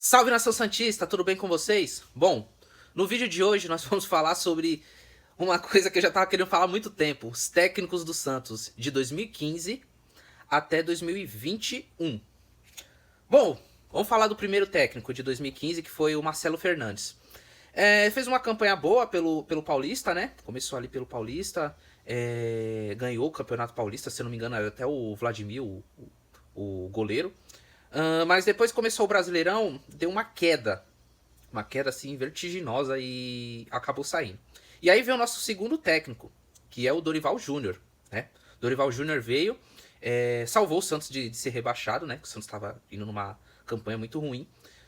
Salve nação santista, tudo bem com vocês? Bom, no vídeo de hoje nós vamos falar sobre uma coisa que eu já tava querendo falar há muito tempo, os técnicos do Santos de 2015 até 2021. Bom, vamos falar do primeiro técnico de 2015, que foi o Marcelo Fernandes. Fez uma campanha boa pelo Paulista, né? Começou ali pelo Paulista, ganhou o Campeonato Paulista, se eu não me engano, era até o Vladimir, o goleiro. Mas depois começou o Brasileirão, deu uma queda assim vertiginosa e acabou saindo. E aí veio o nosso segundo técnico, que é o Dorival Júnior, né? Dorival Júnior veio, salvou o Santos de ser rebaixado, né? Que o Santos estava indo numa campanha muito ruim.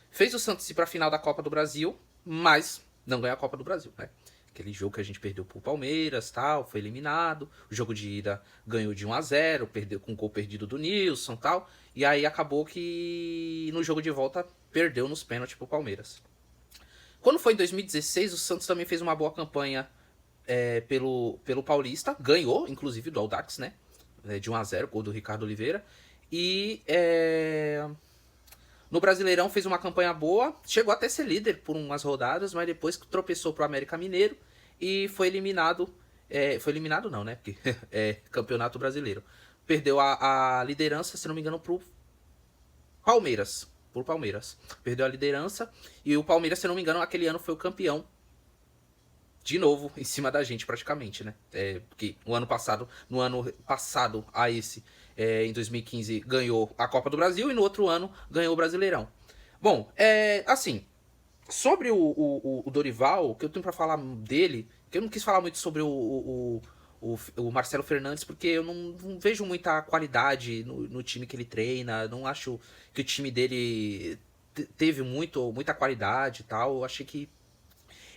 Fez o Santos ir para a final da Copa do Brasil, mas não ganhou a Copa do Brasil, né? Aquele jogo que a gente perdeu pro Palmeiras, tal, foi eliminado. O jogo de ida ganhou de 1-0, perdeu com um gol perdido do Nilson, tal. E aí acabou que no jogo de volta perdeu nos pênaltis pro Palmeiras. Quando foi em 2016, o Santos também fez uma boa campanha pelo Paulista, ganhou, inclusive, do Audax, né? De 1-0, gol do Ricardo Oliveira. E no Brasileirão fez uma campanha boa, chegou até a ser líder por umas rodadas, mas depois tropeçou pro América Mineiro e foi eliminado. Foi eliminado não, né? Porque é Campeonato Brasileiro. Perdeu a liderança, se não me engano, pro Palmeiras. Por Palmeiras. Perdeu a liderança. E o Palmeiras, se não me engano, aquele ano foi o campeão. De novo, em cima da gente, praticamente, né? Porque no ano passado a esse, em 2015, ganhou a Copa do Brasil e no outro ano ganhou o Brasileirão. Bom, assim, sobre o Dorival, o que eu tenho pra falar dele, que eu não quis falar muito sobre o Marcelo Fernandes, porque eu não vejo muita qualidade no time que ele treina, não acho que o time dele teve muita qualidade e tal. Eu achei que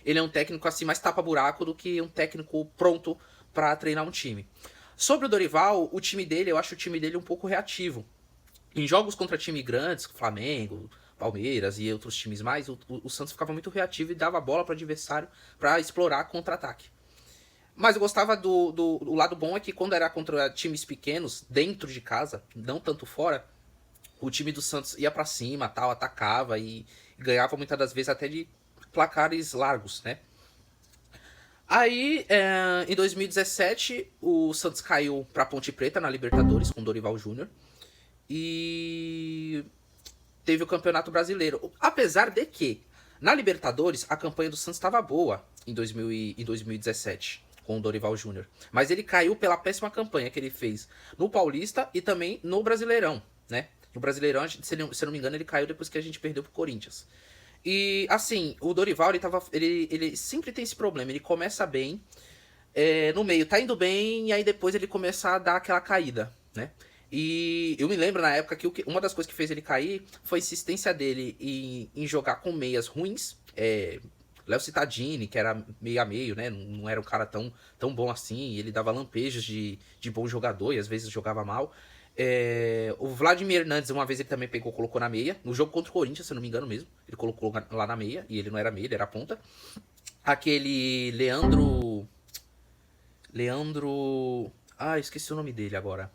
ele é um técnico assim mais tapa-buraco do que um técnico pronto para treinar um time. Sobre o Dorival, o time dele, eu acho o time dele um pouco reativo. Em jogos contra times grandes, Flamengo, Palmeiras e outros times mais, o Santos ficava muito reativo e dava bola para o adversário para explorar contra-ataque. Mas eu gostava do lado bom é que quando era contra times pequenos, dentro de casa, não tanto fora, o time do Santos ia para cima, tal, atacava e ganhava muitas das vezes até de placares largos, né? Aí, em 2017, o Santos caiu pra Ponte Preta na Libertadores com o Dorival Júnior. E teve o Campeonato Brasileiro. Apesar de que, na Libertadores, a campanha do Santos estava boa em 2017, com o Dorival Júnior. Mas ele caiu pela péssima campanha que ele fez no Paulista e também no Brasileirão, né? No Brasileirão, se eu não me engano, ele caiu depois que a gente perdeu pro Corinthians. E, assim, o Dorival, ele sempre tem esse problema. Ele começa bem, no meio tá indo bem, e aí depois ele começa a dar aquela caída, né? E eu me lembro na época que uma das coisas que fez ele cair foi a insistência dele em jogar com meias ruins. Léo Cittadini, que era meio a meio, né? Não era um cara tão bom assim. Ele dava lampejos de bom jogador e às vezes jogava mal. O Vladimir Hernandes, uma vez ele também colocou na meia. No jogo contra o Corinthians, se eu não me engano mesmo. Ele colocou lá na meia. E ele não era meia, ele era ponta. Aquele Leandro. Leandro. Ah, esqueci o nome dele agora.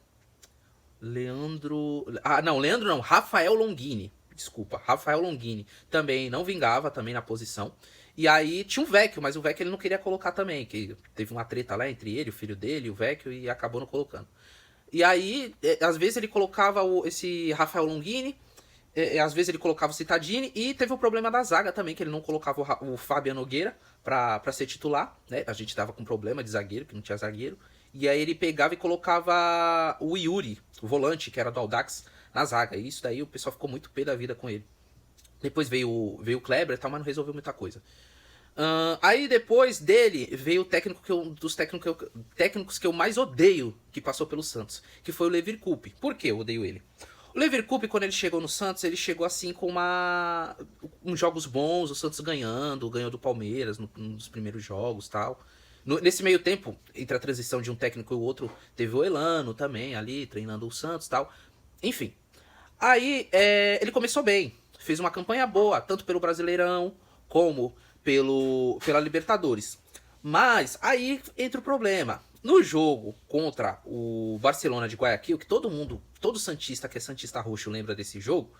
Leandro. Ah, não, Leandro não. Rafael Longini. Desculpa, Rafael Longini. Também não vingava também na posição. E aí tinha um Vecchio, mas o Vecchio ele não queria colocar também. Que teve uma treta lá entre ele, o filho dele, o Vecchio, e acabou não colocando. E aí, às vezes ele colocava esse Rafael Longini, às vezes ele colocava o Cittadini, e teve o problema da zaga também, que ele não colocava o Fabian Nogueira pra ser titular, né? A gente tava com problema de zagueiro, que não tinha zagueiro. E aí ele pegava e colocava o Yuri, o volante, que era do Audax, na zaga. E isso daí o pessoal ficou muito pé da vida com ele. Depois veio o Kleber e tal, mas não resolveu muita coisa. Aí depois dele veio o técnico dos técnicos que eu mais odeio que passou pelo Santos, que foi o Levir Coupe. Por que eu odeio ele? O Levir Coupe, quando ele chegou no Santos, ele chegou assim com uns jogos bons, o Santos ganhou do Palmeiras nos primeiros jogos tal. Nesse meio tempo, entre a transição de um técnico e o outro, teve o Elano também ali, treinando o Santos tal. Enfim. Aí ele começou bem, fez uma campanha boa, tanto pelo Brasileirão como pela Libertadores. Mas aí entra o problema. No jogo contra o Barcelona de Guayaquil, que todo Santista que é Santista roxo lembra desse jogo,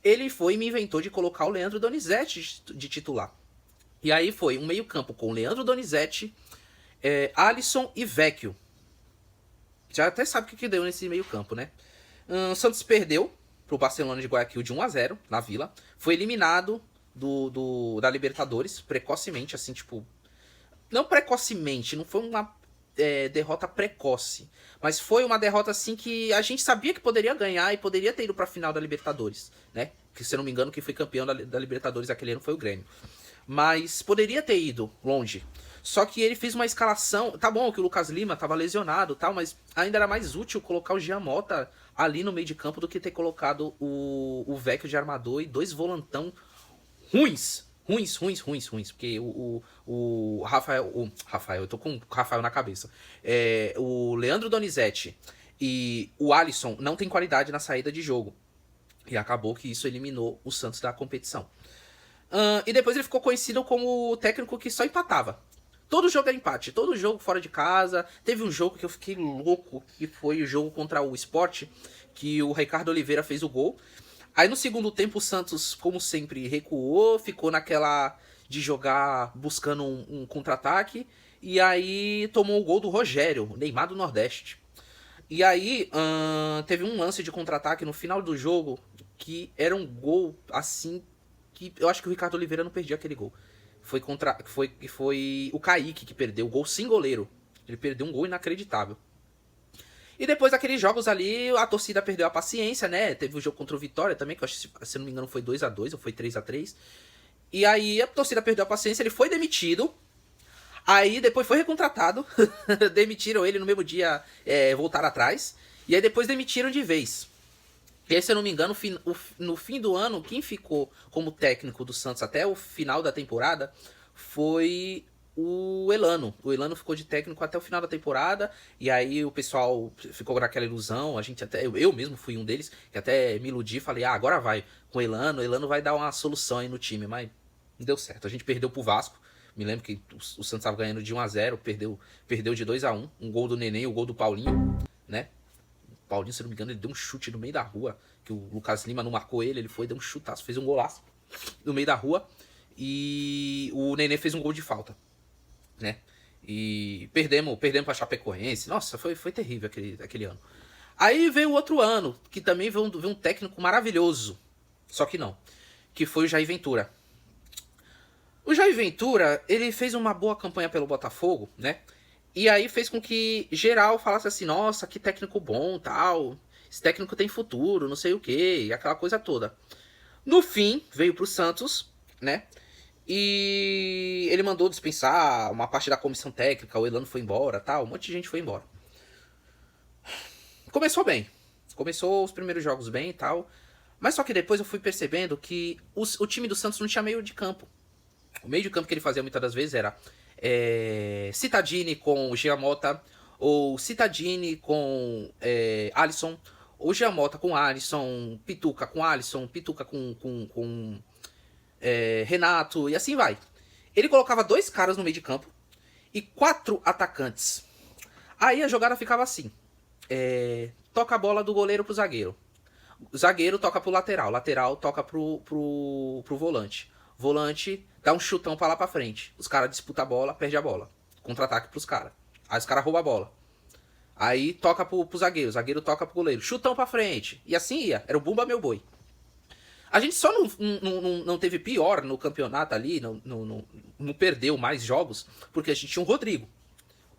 ele foi e me inventou de colocar o Leandro Donizete de titular. E aí foi um meio campo com Leandro Donizete, Alisson e Vecchio. Já até sabe o que deu nesse meio campo, né? O Santos perdeu pro Barcelona de Guayaquil de 1-0 na Vila. Foi eliminado da Libertadores precocemente, assim, tipo... Não precocemente, não foi uma derrota precoce. Mas foi uma derrota, assim, que a gente sabia que poderia ganhar e poderia ter ido pra final da Libertadores, né? Que, se eu não me engano, quem foi campeão da Libertadores aquele ano foi o Grêmio. Mas poderia ter ido longe. Só que ele fez uma escalação... Tá bom que o Lucas Lima tava lesionado e tal, mas ainda era mais útil colocar o Jean Mota ali no meio de campo do que ter colocado o Vecchio de armador e dois volantão ruins. Ruins. Porque o Rafael... Rafael, eu tô com o Rafael na cabeça. O Leandro Donizete e o Alisson não tem qualidade na saída de jogo. E acabou que isso eliminou o Santos da competição. E depois ele ficou conhecido como o técnico que só empatava. Todo jogo era empate, todo jogo fora de casa. Teve um jogo que eu fiquei louco, que foi o jogo contra o Sport, que o Ricardo Oliveira fez o gol. Aí no segundo tempo o Santos, como sempre, recuou, ficou naquela de jogar buscando um contra-ataque. E aí tomou o gol do Rogério, Neymar do Nordeste. E aí teve um lance de contra-ataque no final do jogo, que era um gol assim... que eu acho que o Ricardo Oliveira não perdia aquele gol. Foi o Kaique que perdeu o gol sem goleiro. Ele perdeu um gol inacreditável. E depois daqueles jogos ali, a torcida perdeu a paciência, né? Teve o jogo contra o Vitória também, que eu acho que, se não me engano, foi 2-2 ou foi 3-3. E aí a torcida perdeu a paciência, ele foi demitido. Aí depois foi recontratado. Demitiram ele no mesmo dia, voltaram atrás. E aí depois demitiram de vez. E aí, se eu não me engano, no fim do ano, quem ficou como técnico do Santos até o final da temporada foi o Elano. O Elano ficou de técnico até o final da temporada. E aí o pessoal ficou naquela ilusão. A gente até, eu mesmo fui um deles, que até me iludi e falei, agora vai com o Elano. O Elano vai dar uma solução aí no time. Mas não deu certo. A gente perdeu pro Vasco. Me lembro que o Santos estava ganhando de 1-0, perdeu de 2-1. Um gol do Neném, o gol do Paulinho, né? Paulinho, se não me engano, ele deu um chute no meio da rua, que o Lucas Lima não marcou ele foi, deu um chutaço, fez um golaço no meio da rua, e o Nenê fez um gol de falta, né? E perdemos pra Chapecoense. Nossa, foi terrível aquele ano. Aí veio o outro ano, que também veio um técnico maravilhoso, só que não, que foi o Jair Ventura. O Jair Ventura, ele fez uma boa campanha pelo Botafogo, né? E aí fez com que geral falasse assim, nossa, que técnico bom, tal. Esse técnico tem futuro, não sei o quê, e aquela coisa toda. No fim, veio pro Santos, né? E ele mandou dispensar uma parte da comissão técnica, o Elano foi embora, tal. Um monte de gente foi embora. Começou bem. Começou os primeiros jogos bem e tal. Mas só que depois eu fui percebendo que o time do Santos não tinha meio de campo. O meio de campo que ele fazia muitas das vezes era Cittadini com Giamota, ou Cittadini com Alisson, ou Giamota com Alisson, Pituca com Alisson, Pituca com Renato, e assim vai. Ele colocava 2 caras no meio de campo e 4 atacantes. Aí a jogada ficava assim: toca a bola do goleiro pro zagueiro, o zagueiro toca pro lateral, lateral toca pro volante, volante dá um chutão pra lá pra frente. Os caras disputam a bola, perde a bola. Contra-ataque pros caras. Aí os caras roubam a bola. Aí toca pro zagueiro, o zagueiro toca pro goleiro. Chutão pra frente. E assim ia. Era o Bumba Meu Boi. A gente só não teve pior no campeonato ali, não perdeu mais jogos, porque a gente tinha um Rodrigo.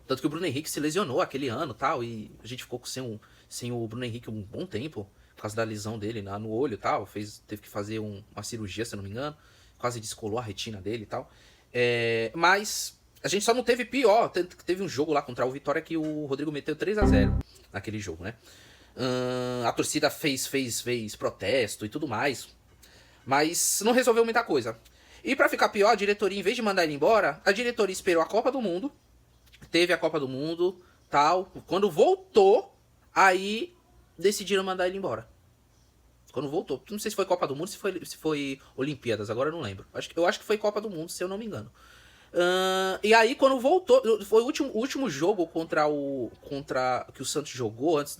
Tanto que o Bruno Henrique se lesionou aquele ano tal, e a gente ficou sem o Bruno Henrique um bom tempo, por causa da lesão dele no olho e tal. Teve que fazer uma cirurgia, se não me engano. Quase descolou a retina dele e tal. Mas a gente só não teve pior. Teve um jogo lá contra o Vitória que o Rodrigo meteu 3-0 naquele jogo, né? A torcida fez protesto e tudo mais. Mas não resolveu muita coisa. E pra ficar pior, a diretoria, em vez de mandar ele embora, a diretoria esperou a Copa do Mundo. Teve a Copa do Mundo, tal. Quando voltou, aí decidiram mandar ele embora. Quando voltou. Não sei se foi Copa do Mundo, se foi Olimpíadas, agora eu não lembro. Eu acho que foi Copa do Mundo, se eu não me engano. E aí, quando voltou, foi o último jogo contra que o Santos jogou antes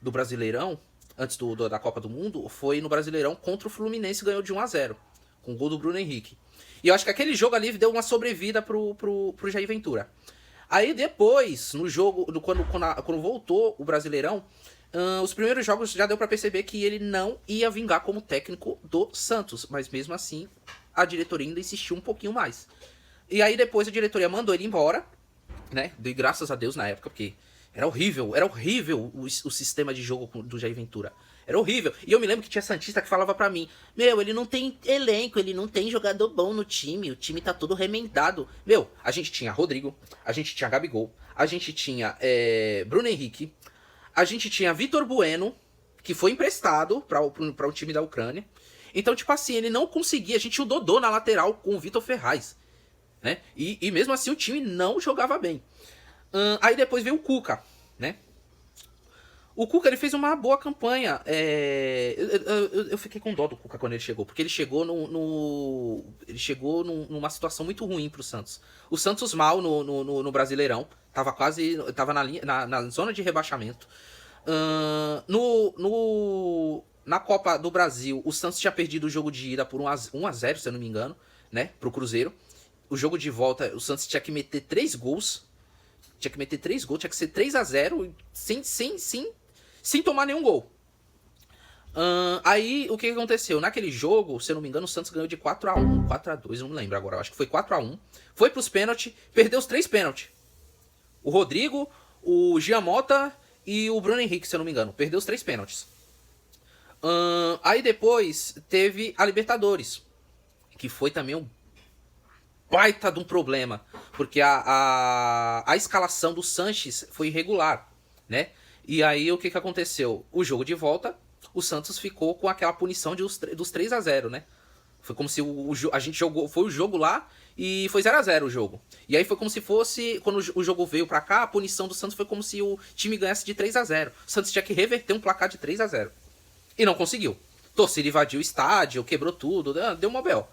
do Brasileirão. antes da Copa do Mundo, foi no Brasileirão contra o Fluminense, ganhou de 1-0, com o gol do Bruno Henrique. E eu acho que aquele jogo ali deu uma sobrevida pro Jair Ventura. Aí depois, no jogo, quando voltou o Brasileirão, os primeiros jogos já deu pra perceber que ele não ia vingar como técnico do Santos. Mas mesmo assim, a diretoria ainda insistiu um pouquinho mais. E aí depois a diretoria mandou ele embora, né? Dei graças a Deus na época, porque era horrível o sistema de jogo do Jair Ventura. Era horrível. E eu me lembro que tinha santista que falava pra mim: Meu, ele não tem elenco, ele não tem jogador bom no time, o time tá todo remendado. Meu, a gente tinha Rodrigo, a gente tinha Gabigol, a gente tinha Bruno Henrique, a gente tinha Vitor Bueno, que foi emprestado pra o time da Ucrânia. Então, tipo assim, ele não conseguia. A gente tinha o Dodô na lateral com o Vitor Ferraz, né? E mesmo assim o time não jogava bem. Aí depois veio o Cuca, né? O Cuca, ele fez uma boa campanha. Eu fiquei com dó do Cuca quando ele chegou, porque ele chegou numa situação muito ruim pro Santos. O Santos mal no Brasileirão, tava na zona de rebaixamento. Na Copa do Brasil, o Santos tinha perdido o jogo de ida por 1-0, se eu não me engano, né, pro Cruzeiro. O jogo de volta, o Santos tinha que meter 3 gols. Tinha que ser 3-0 sem tomar nenhum gol. Aí, o que aconteceu? Naquele jogo, se eu não me engano, o Santos ganhou de 4-1, 4-2, não me lembro agora. Acho que foi 4-1. Foi pros pênaltis, perdeu os 3 pênaltis. O Rodrigo, o Giamota e o Bruno Henrique, se eu não me engano. Perdeu os 3 pênaltis. Aí depois teve a Libertadores, que foi também um baita de um problema, porque a escalação do Sanches foi irregular, né? E aí o que aconteceu? O jogo de volta, o Santos ficou com aquela punição dos 3-0, né? Foi como se a gente jogou, foi o jogo lá e foi 0-0 o jogo. E aí foi como se fosse, quando o jogo veio pra cá, a punição do Santos foi como se o time ganhasse de 3-0. O Santos tinha que reverter um placar de 3-0. E não conseguiu. Torcida invadiu o estádio, quebrou tudo, deu uma bel.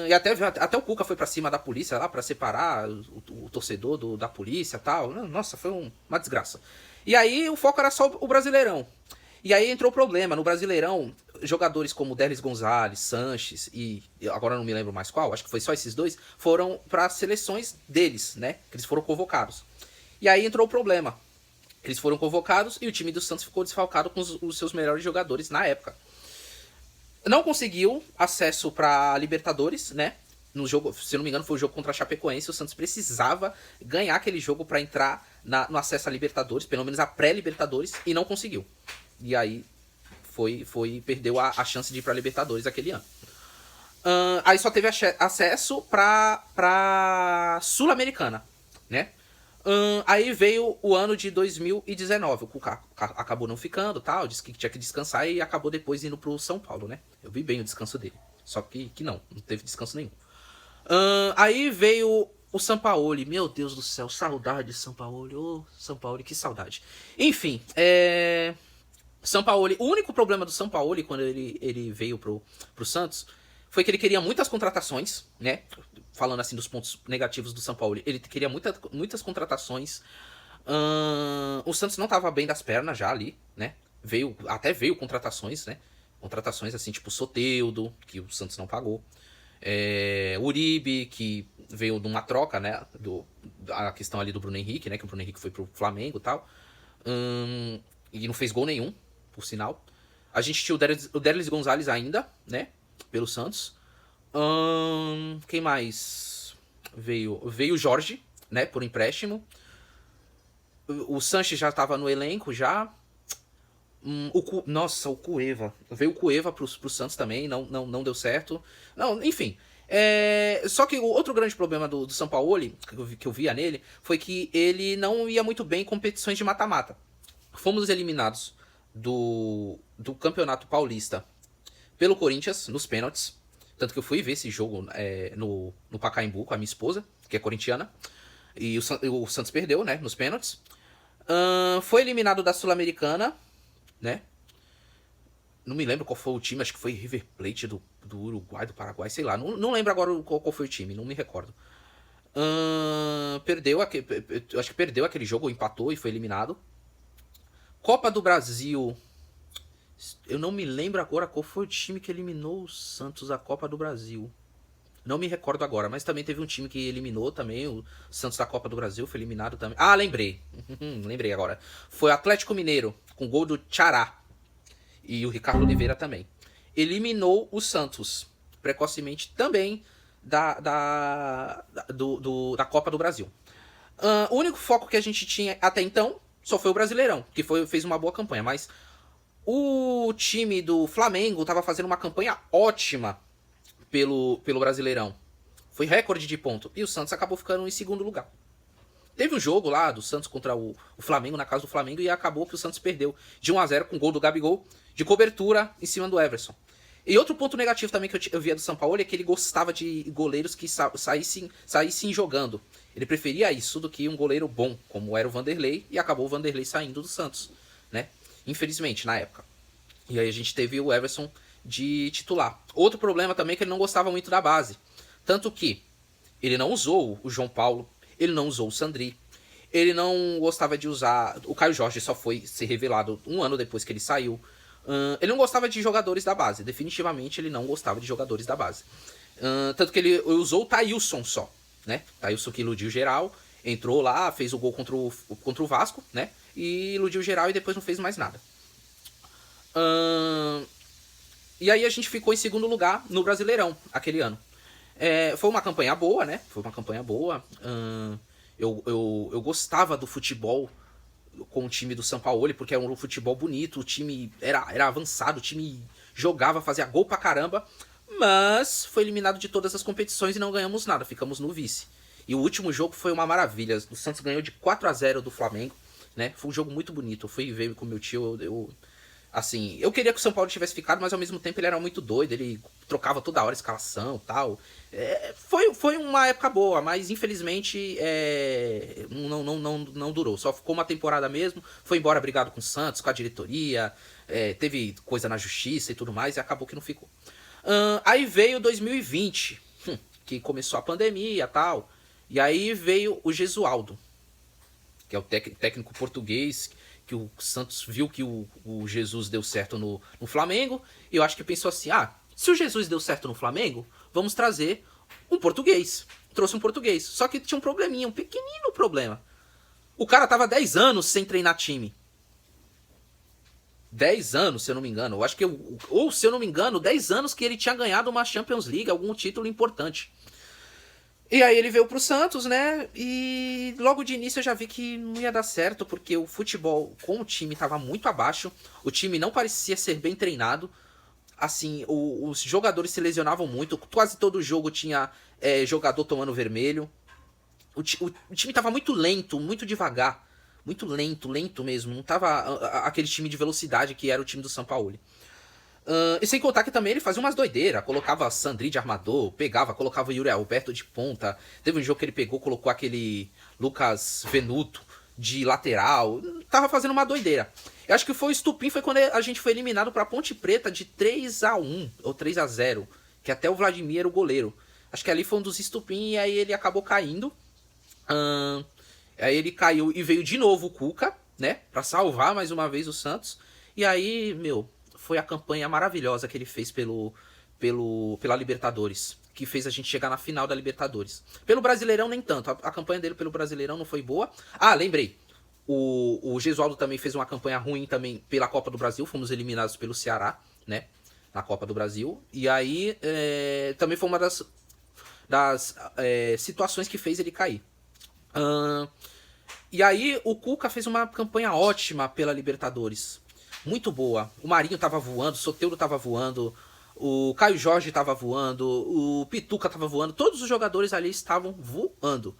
E até o Cuca foi pra cima da polícia lá pra separar o torcedor da polícia e tal. Nossa, foi uma desgraça. E aí o foco era só o Brasileirão. E aí entrou o problema. No Brasileirão, jogadores como Derlis Gonzalez, Sanches e agora não me lembro mais qual, acho que foi só esses dois, foram para seleções deles, né? Que eles foram convocados. E aí entrou o problema. Eles foram convocados e o time do Santos ficou desfalcado com os seus melhores jogadores na época. Não conseguiu acesso pra Libertadores, né? No jogo, se não me engano, foi o jogo contra a Chapecoense. O Santos precisava ganhar aquele jogo pra entrar no acesso a Libertadores, pelo menos a pré-Libertadores, e não conseguiu. E aí perdeu a chance de ir pra Libertadores aquele ano. Aí só teve acesso pra Sul-Americana, né? Aí veio o ano de 2019. O Cuca acabou não ficando, tal, disse que tinha que descansar e acabou depois indo pro São Paulo, né? Eu vi bem o descanso dele. Só que não teve descanso nenhum. Aí veio o Sampaoli. Meu Deus do céu, saudade de Sampaoli. Ô, Sampaoli, que saudade. Enfim, Sampaoli. O único problema do Sampaoli quando ele veio pro Santos foi que ele queria muitas contratações, né? Falando assim dos pontos negativos do Sampaoli, ele queria muitas contratações. O Santos não estava bem das pernas já ali, né? Até veio contratações, né? Contratações assim, tipo Soteldo, que o Santos não pagou. Uribe, que veio de uma troca, né? A questão ali do Bruno Henrique, né? Que o Bruno Henrique foi pro Flamengo e tal. E não fez gol nenhum, por sinal. A gente tinha o Derlis Gonzalez ainda, né? Pelo Santos. Quem mais veio? Veio o Jorge, né? Por empréstimo. O Sanches já estava no elenco já. Nossa, o Cueva. Veio o Cueva pro Santos também, não deu certo. Não, enfim. Só que o outro grande problema do Sampaoli, que eu via nele, foi que ele não ia muito bem em competições de mata-mata. Fomos eliminados do Campeonato Paulista pelo Corinthians, nos pênaltis. Tanto que eu fui ver esse jogo no Pacaembu com a minha esposa, que é corintiana. E o Santos perdeu, né, nos pênaltis. Foi eliminado da Sul-Americana, né? Não me lembro qual foi o time, acho que foi River Plate do Uruguai, do Paraguai, sei lá. Não lembro agora qual foi o time, não me recordo. Acho que perdeu aquele jogo, empatou e foi eliminado. Copa do Brasil. Eu não me lembro agora qual foi o time que eliminou o Santos da Copa do Brasil. Não me recordo agora, mas também teve um time que eliminou também o Santos da Copa do Brasil, foi eliminado também. Ah, lembrei. Lembrei agora. Foi o Atlético Mineiro, com gol do Tchará. E o Ricardo Oliveira também. Eliminou o Santos, precocemente também, da Copa do Brasil. O único foco que a gente tinha até então só foi o Brasileirão, que fez uma boa campanha, mas o time do Flamengo estava fazendo uma campanha ótima pelo Brasileirão. Foi recorde de ponto. E o Santos acabou ficando em segundo lugar. Teve um jogo lá do Santos contra o Flamengo, na casa do Flamengo, e acabou que o Santos perdeu de 1-0 com gol do Gabigol, de cobertura em cima do Everson. E outro ponto negativo também que eu via do São Paulo é que ele gostava de goleiros que saíssem jogando. Ele preferia isso do que um goleiro bom, como era o Vanderlei, e acabou o Vanderlei saindo do Santos, né? Infelizmente, na época. E aí a gente teve o Everson de titular. Outro problema também é que ele não gostava muito da base. Tanto que ele não usou o João Paulo, ele não usou o Sandri, ele não gostava de usar... O Caio Jorge só foi ser revelado um ano depois que ele saiu. Ele não gostava de jogadores da base. Definitivamente ele não gostava de jogadores da base. Tanto que ele usou o Thailson só, né? Thailson que iludiu geral, entrou lá, fez o gol contra o Vasco, né? E iludiu geral e depois não fez mais nada. E aí a gente ficou em segundo lugar no Brasileirão, aquele ano. Foi uma campanha boa, né? Foi uma campanha boa. Eu gostava do futebol com o time do São Paulo, porque era um futebol bonito, o time era avançado, o time jogava, fazia gol pra caramba, mas foi eliminado de todas as competições e não ganhamos nada, ficamos no vice. E o último jogo foi uma maravilha, o Santos ganhou de 4-0 do Flamengo, né? Foi um jogo muito bonito, eu fui ver com meu tio, assim, eu queria que o São Paulo tivesse ficado, mas ao mesmo tempo ele era muito doido, ele trocava toda hora a escalação e tal. Foi uma época boa, mas infelizmente não durou. Só ficou uma temporada mesmo, foi embora brigado com o Santos, com a diretoria, teve coisa na justiça e tudo mais, e acabou que não ficou. Aí veio 2020, que começou a pandemia e tal, e aí veio o Gesualdo, que é o técnico português, que o Santos viu que o Jesus deu certo no Flamengo, e eu acho que pensou assim, se o Jesus deu certo no Flamengo, vamos trazer um português. Trouxe um português. Só que tinha um probleminha, um pequenino problema. O cara tava 10 anos sem treinar time. 10 anos, se eu não me engano. Eu acho que, ou se eu não me engano, 10 anos que ele tinha ganhado uma Champions League, algum título importante. E aí ele veio pro Santos, né? E logo de início eu já vi que não ia dar certo, porque o futebol com o time tava muito abaixo. O time não parecia ser bem treinado. Assim, os jogadores se lesionavam muito. Quase todo jogo tinha jogador tomando vermelho. O time tava muito lento, muito devagar. Muito lento mesmo. Não tava aquele time de velocidade que era o time do São Paulo. E sem contar que também ele fazia umas doideiras. Colocava Sandri de armador, colocava Yuri Alberto de ponta. Teve um jogo que ele pegou, colocou aquele Lucas Venuto de lateral. Tava fazendo uma doideira. Eu acho que foi o estupim, foi quando a gente foi eliminado pra Ponte Preta de 3-1 ou 3-0. Que até o Vladimir era o goleiro. Acho que ali foi um dos estupim e aí ele acabou caindo. Aí ele caiu e veio de novo o Cuca, né? Pra salvar mais uma vez o Santos. E aí, foi a campanha maravilhosa que ele fez pela Libertadores, que fez a gente chegar na final da Libertadores. Pelo Brasileirão nem tanto, a campanha dele pelo Brasileirão não foi boa. Lembrei, o Gesualdo também fez uma campanha ruim também pela Copa do Brasil, fomos eliminados pelo Ceará, né, na Copa do Brasil, e aí também foi uma das situações que fez ele cair. E aí o Cuca fez uma campanha ótima pela Libertadores, muito boa. O Marinho tava voando, o Soteldo tava voando, o Caio Jorge tava voando, o Pituca tava voando, todos os jogadores ali estavam voando.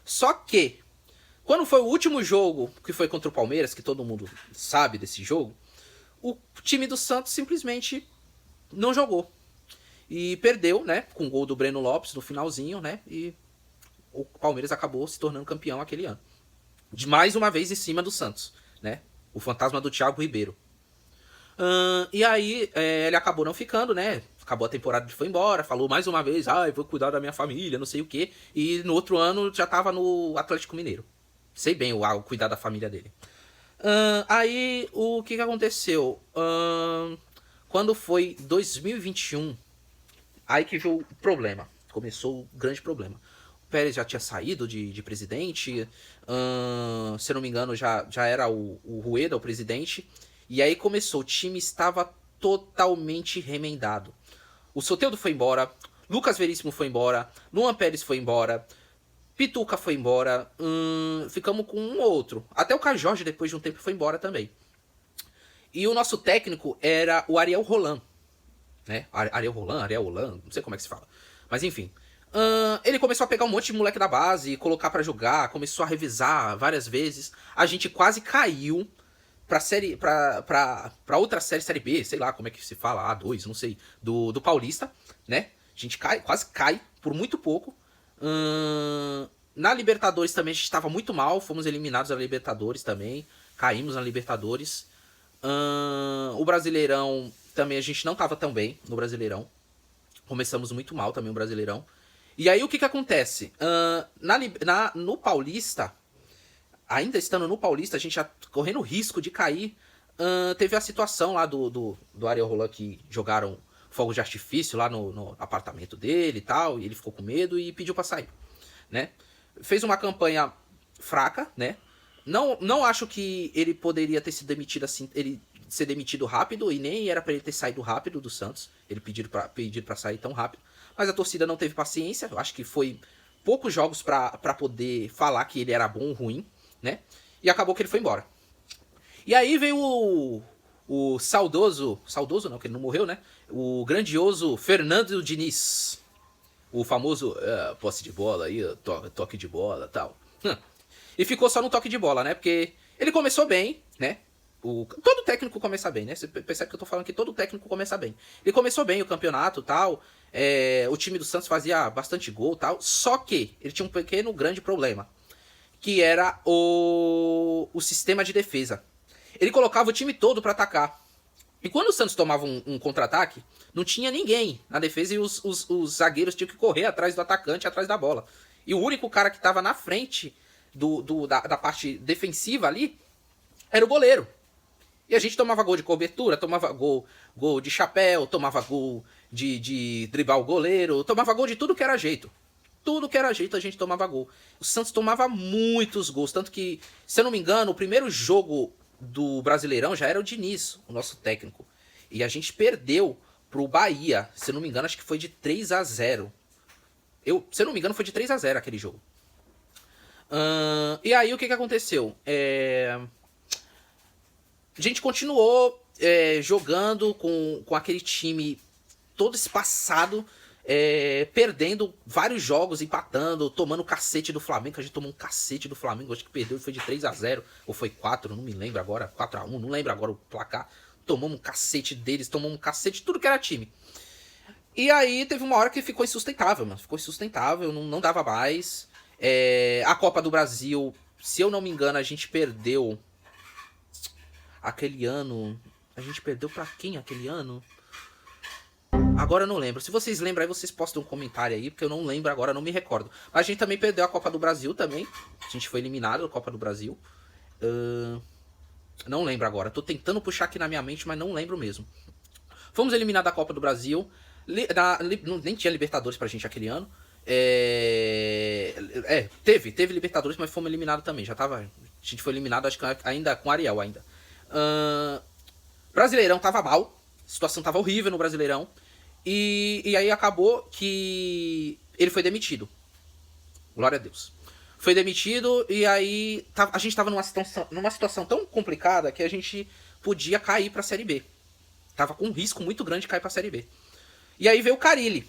Só que, quando foi o último jogo, que foi contra o Palmeiras, que todo mundo sabe desse jogo, o time do Santos simplesmente não jogou. E perdeu, né, com o gol do Breno Lopes no finalzinho, né, e o Palmeiras acabou se tornando campeão aquele ano. De mais uma vez em cima do Santos, né, o fantasma do Thiago Ribeiro. E aí ele acabou não ficando, né? Acabou a temporada e foi embora. Falou mais uma vez, eu vou cuidar da minha família, não sei o quê. E no outro ano já tava no Atlético Mineiro. Sei bem o cuidar da família dele. Aí, o que aconteceu? Quando foi 2021, aí que veio o problema. Começou o grande problema. O Pérez já tinha saído de presidente, se eu não me engano, já era o Rueda, o presidente. E aí começou, o time estava totalmente remendado. O Soteldo foi embora, Lucas Veríssimo foi embora, Luan Pérez foi embora, Pituca foi embora, ficamos com um ou outro. Até o Caio Jorge, depois de um tempo, foi embora também. E o nosso técnico era o Ariel Roland, né? Ariel Roland, não sei como é que se fala. Mas enfim. Ele começou a pegar um monte de moleque da base, colocar pra jogar, começou a revisar várias vezes. A gente quase caiu pra outra série B, sei lá como é que se fala, A2, não sei, do Paulista, né? A gente quase cai por muito pouco. Na Libertadores também a gente estava muito mal, fomos eliminados da Libertadores também, caímos na Libertadores. O Brasileirão também a gente não estava tão bem no Brasileirão. Começamos muito mal também o Brasileirão. E aí o que acontece? No Paulista, ainda estando no Paulista, a gente já correndo risco de cair. Teve a situação lá do Ariel Roland que jogaram fogo de artifício lá no apartamento dele e tal, e ele ficou com medo e pediu pra sair, né? Fez uma campanha fraca, né? Não acho que ele poderia ter sido demitido assim, ele ser demitido rápido, e nem era pra ele ter saído rápido do Santos, ele pedir pra sair tão rápido, mas a torcida não teve paciência, eu acho que foi poucos jogos pra poder falar que ele era bom ou ruim, né? E acabou que ele foi embora. E aí veio o saudoso não, que ele não morreu, né? O grandioso Fernando Diniz. O famoso posse de bola aí, toque de bola e tal. E ficou só no toque de bola, né? Porque ele começou bem, né? Todo técnico começa bem, né? Você percebe que eu tô falando que todo técnico começa bem. Ele começou bem o campeonato e tal. O time do Santos fazia bastante gol e tal. Só que ele tinha um pequeno, grande problema. Que era o sistema de defesa. Ele colocava o time todo pra atacar. E quando o Santos tomava um contra-ataque, não tinha ninguém na defesa e os zagueiros tinham que correr atrás do atacante, atrás da bola. E o único cara que estava na frente da parte defensiva ali era o goleiro. E a gente tomava gol de cobertura, tomava gol de chapéu, tomava gol de driblar o goleiro, tomava gol de tudo que era jeito. Tudo que era jeito a gente tomava gol. O Santos tomava muitos gols, tanto que, se eu não me engano, o primeiro jogo do Brasileirão já era o Diniz, o nosso técnico. E a gente perdeu pro Bahia, se eu não me engano, acho que foi de 3-0. Se eu não me engano, foi de 3-0 aquele jogo. E aí o que aconteceu? A gente continuou jogando com aquele time todo espaçado, perdendo vários jogos, empatando, tomando cacete do Flamengo, que a gente tomou um cacete do Flamengo, acho que perdeu, foi de 3-0, ou foi 4, não me lembro agora, 4-1, não lembro agora o placar. Tomamos um cacete deles, tomamos um cacete de tudo que era time. E aí teve uma hora que ficou insustentável, mano, ficou insustentável, não dava mais. A Copa do Brasil, se eu não me engano, a gente perdeu aquele ano. A gente perdeu pra quem aquele ano? Agora eu não lembro. Se vocês lembram aí, vocês postam um comentário aí, porque eu não lembro agora, não me recordo. Mas a gente também perdeu a Copa do Brasil também. A gente foi eliminado da Copa do Brasil. Não lembro agora. Tô tentando puxar aqui na minha mente, mas não lembro mesmo. Fomos eliminados da Copa do Brasil. Nem tinha Libertadores pra gente aquele ano. Teve Libertadores, mas fomos eliminados também. A gente foi eliminado, acho que ainda com Ariel ainda. Brasileirão tava mal. A situação tava horrível no Brasileirão. E aí acabou que ele foi demitido. Glória a Deus. Foi demitido e aí a gente tava numa situação tão complicada que a gente podia cair pra Série B. Tava com um risco muito grande de cair pra Série B. E aí veio o Carille.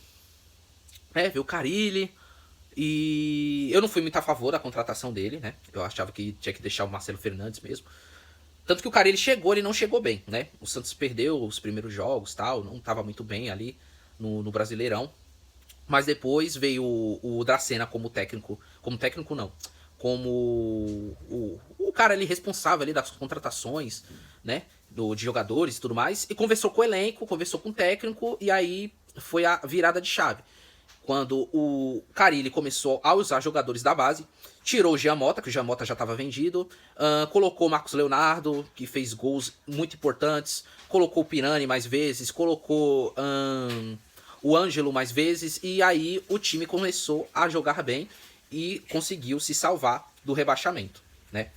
Veio o Carille. E eu não fui muito a favor da contratação dele, né? Eu achava que tinha que deixar o Marcelo Fernandes mesmo. Tanto que o Carille chegou, ele não chegou bem, né? O Santos perdeu os primeiros jogos, tal, não estava muito bem ali no Brasileirão. Mas depois veio o Dracena como técnico não, como o cara ali responsável ali das contratações, né? De jogadores e tudo mais. E conversou com o elenco, conversou com o técnico, e aí foi a virada de chave. Quando o Carille começou a usar jogadores da base, Tirou o Giamota, que o Giamota já estava vendido. Colocou o Marcos Leonardo, que fez gols muito importantes. Colocou o Pirani mais vezes. Colocou o Ângelo mais vezes. E aí o time começou a jogar bem e conseguiu se salvar do rebaixamento, né?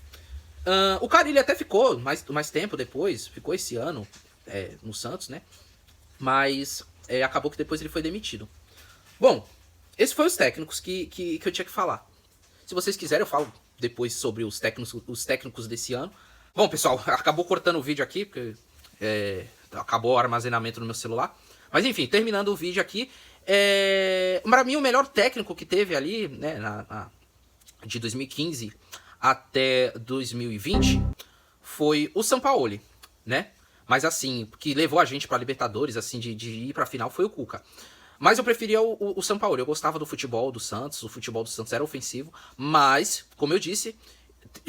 O Carille até ficou mais tempo depois. Ficou esse ano no Santos, né? Mas acabou que depois ele foi demitido. Bom, esses foram os técnicos que eu tinha que falar. Se vocês quiserem, eu falo depois sobre os técnicos desse ano. Bom, pessoal, acabou cortando o vídeo aqui, porque acabou o armazenamento no meu celular. Mas enfim, terminando o vídeo aqui. Pra mim, o melhor técnico que teve ali, né, de 2015 até 2020, foi o Sampaoli, né? Mas assim, que levou a gente pra Libertadores, assim, de ir pra final, foi o Cuca. Mas eu preferia o Sampaoli. Eu gostava do futebol do Santos. O futebol do Santos era ofensivo. Mas, como eu disse,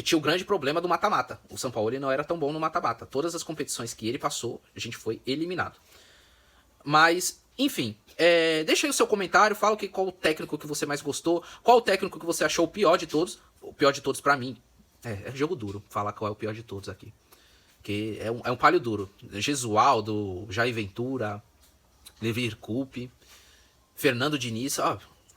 tinha o grande problema do mata-mata. O Sampaoli não era tão bom no mata-mata. Todas as competições que ele passou, a gente foi eliminado. Mas, enfim, deixa aí o seu comentário. Fala qual o técnico que você mais gostou. Qual o técnico que você achou o pior de todos. O pior de todos pra mim. É jogo duro falar qual é o pior de todos aqui. Porque é um palho duro. Gesualdo, Jair Ventura, Levir Coupe, Fernando Diniz,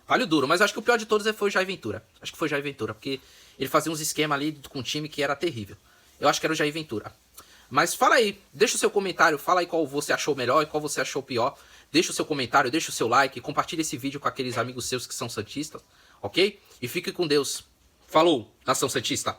palho duro, mas acho que o pior de todos foi o Jair Ventura. Acho que foi o Jair Ventura, porque ele fazia uns esquemas ali com o time que era terrível. Eu acho que era o Jair Ventura. Mas fala aí, deixa o seu comentário, fala aí qual você achou melhor e qual você achou pior. Deixa o seu comentário, deixa o seu like, compartilha esse vídeo com aqueles amigos seus que são santistas, ok? E fique com Deus. Falou, nação santista!